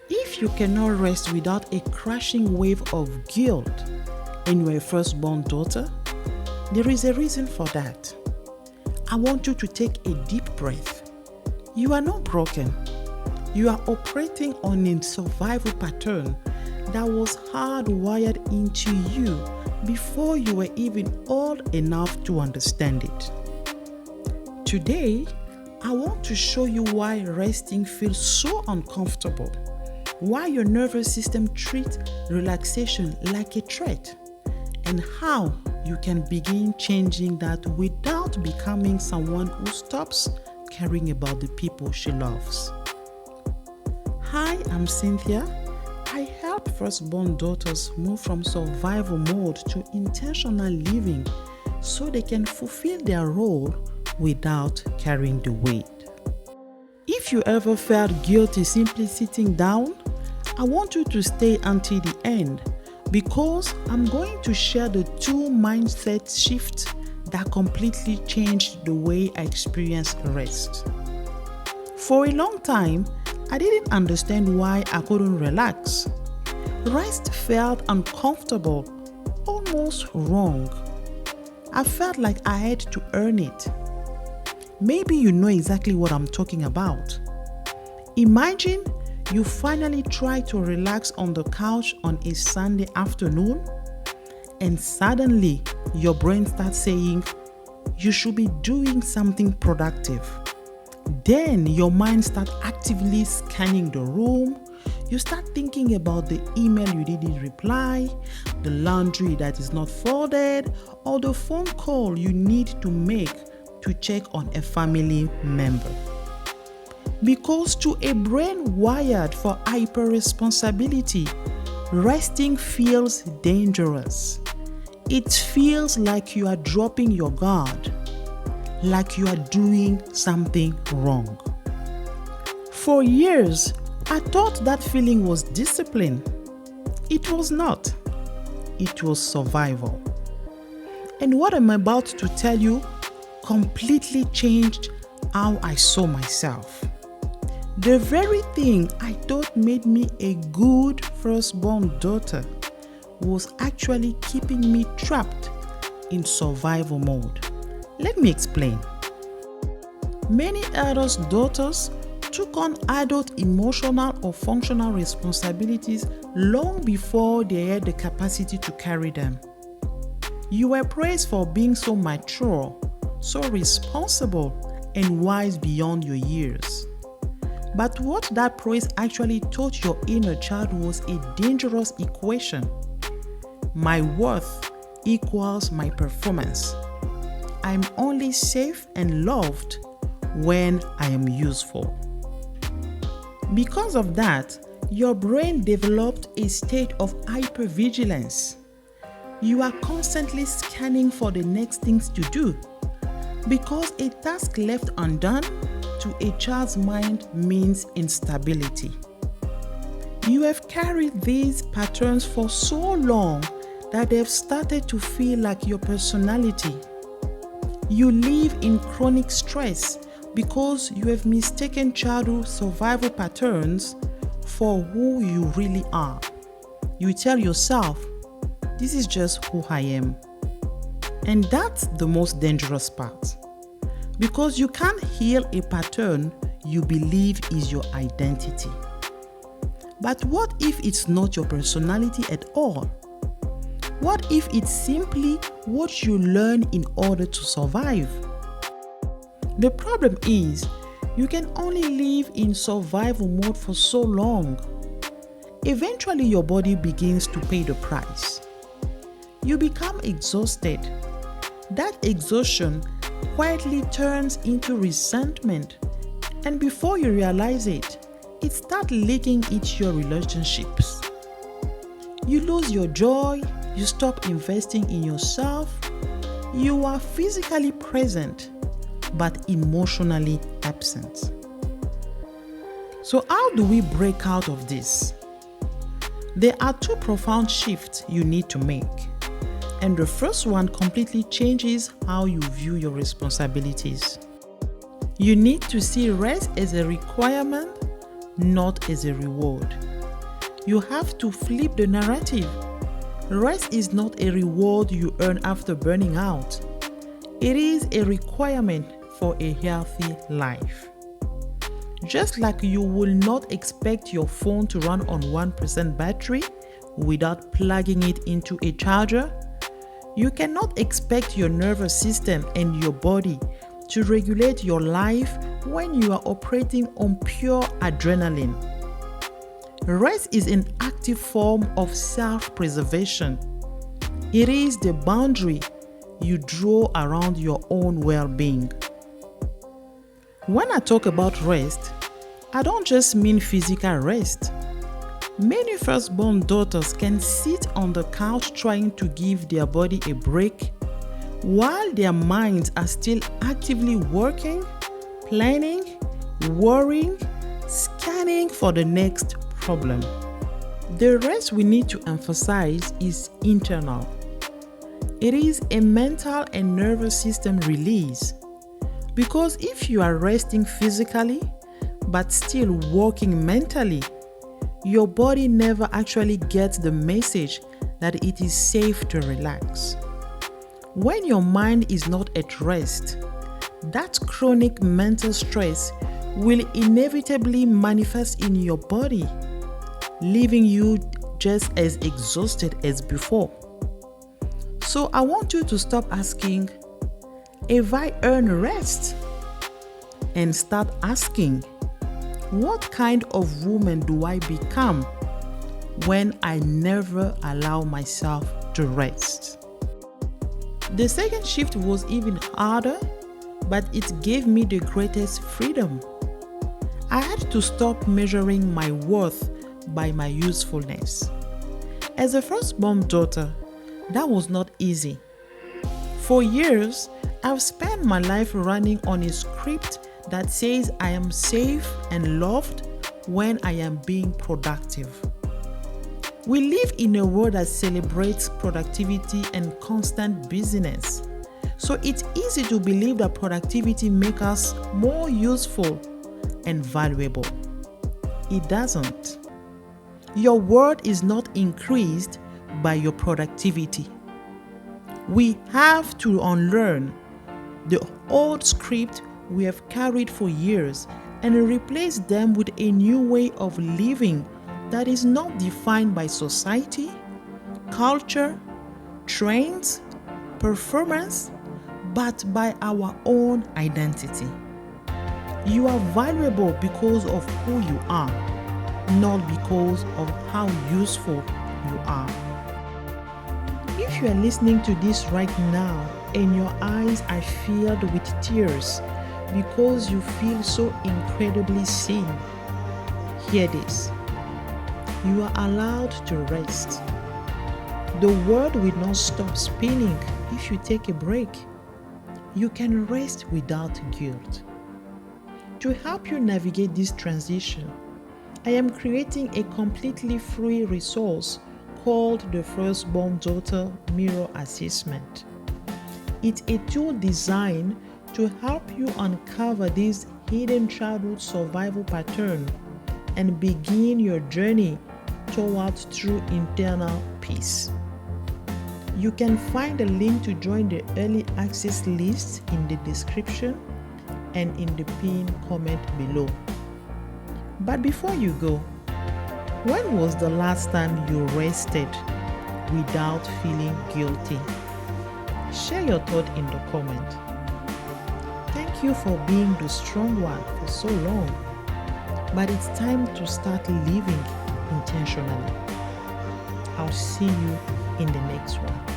If you cannot rest without a crashing wave of guilt in your firstborn daughter, there is a reason for that. I want you to take a deep breath. You are not broken. You are operating on a survival pattern that was hardwired into you before you were even old enough to understand it. Today, I want to show you why resting feels so uncomfortable, why your nervous system treats relaxation like a threat, and how you can begin changing that without becoming someone who stops caring about the people she loves. Hi, I'm Cynthia. I help firstborn daughters move from survival mode to intentional living so they can fulfill their role without carrying the weight. If you ever felt guilty simply sitting down, I want you to stay until the end because I'm going to share the 2 mindset shifts that completely changed the way I experience rest. For a long time, I didn't understand why I couldn't relax. Rest felt uncomfortable, almost wrong. I felt like I had to earn it. Maybe you know exactly what I'm talking about. Imagine you finally try to relax on the couch on a Sunday afternoon, and suddenly your brain starts saying, you should be doing something productive. Then your mind starts actively scanning the room. You start thinking about the email you didn't reply, the laundry that is not folded, or the phone call you need to make to check on a family member. Because to a brain wired for hyper-responsibility, resting feels dangerous. It feels like you are dropping your guard, like you are doing something wrong. For years, I thought that feeling was discipline. It was not. It was survival. And what I'm about to tell you completely changed how I saw myself. The very thing I thought made me a good firstborn daughter was actually keeping me trapped in survival mode. Let me explain. Many elders' daughters took on adult emotional or functional responsibilities long before they had the capacity to carry them. You were praised for being so mature, so responsible, and wise beyond your years. But what that praise actually taught your inner child was a dangerous equation. My worth equals my performance. I'm only safe and loved when I am useful. Because of that, your brain developed a state of hypervigilance. You are constantly scanning for the next things to do, because a task left undone to a child's mind means instability. You have carried these patterns for so long that they've started to feel like your personality. You live in chronic stress because you have mistaken childhood survival patterns for who you really are. You tell yourself, this is just who I am. And that's the most dangerous part. Because you can't heal a pattern you believe is your identity. But what if it's not your personality at all? What if it's simply what you learn in order to survive? The problem is, you can only live in survival mode for so long. Eventually, your body begins to pay the price. You become exhausted. That exhaustion quietly turns into resentment, and before you realize it, it starts leaking into your relationships. You lose your joy, you stop investing in yourself, you are physically present but emotionally absent. So how do we break out of this? There are 2 profound shifts you need to make. And the first one completely changes how you view your responsibilities. You need to see rest as a requirement, not as a reward. You have to flip the narrative. Rest is not a reward you earn after burning out. It is a requirement for a healthy life. Just like you will not expect your phone to run on 1% battery without plugging it into a charger, you cannot expect your nervous system and your body to regulate your life when you are operating on pure adrenaline. Rest is an active form of self-preservation. It is the boundary you draw around your own well-being. When I talk about rest, I don't just mean physical rest. Many firstborn daughters can sit on the couch trying to give their body a break while their minds are still actively working, planning, worrying, scanning for the next problem. The rest we need to emphasize is internal. It is a mental and nervous system release. Because if you are resting physically but still working mentally, your body never actually gets the message that it is safe to relax. When your mind is not at rest, that chronic mental stress will inevitably manifest in your body, leaving you just as exhausted as before. So I want you to stop asking, "Have I earned rest?" and start asking, "What kind of woman do I become when I never allow myself to rest?" The second shift was even harder, but it gave me the greatest freedom. I had to stop measuring my worth by my usefulness. As a firstborn daughter, that was not easy. For years, I've spent my life running on a script that says I am safe and loved when I am being productive. We live in a world that celebrates productivity and constant busyness. So it's easy to believe that productivity makes us more useful and valuable. It doesn't. Your worth is not increased by your productivity. We have to unlearn the old script we have carried for years and replace them with a new way of living that is not defined by society, culture, trends, performance, but by our own identity. You are valuable because of who you are, not because of how useful you are. If you are listening to this right now and your eyes are filled with tears because you feel so incredibly seen, hear this. You are allowed to rest. The world will not stop spinning if you take a break. You can rest without guilt. To help you navigate this transition, I am creating a completely free resource called the Firstborn Daughter Mirror Assessment. It's a tool designed to help you uncover this hidden childhood survival pattern and begin your journey towards true internal peace. You can find a link to join the early access list in the description and in the pinned comment below. But before you go, when was the last time you rested without feeling guilty? Share your thought in the comment. Thank you for being the strong one for so long, but it's time to start living intentionally. I'll see you in the next one.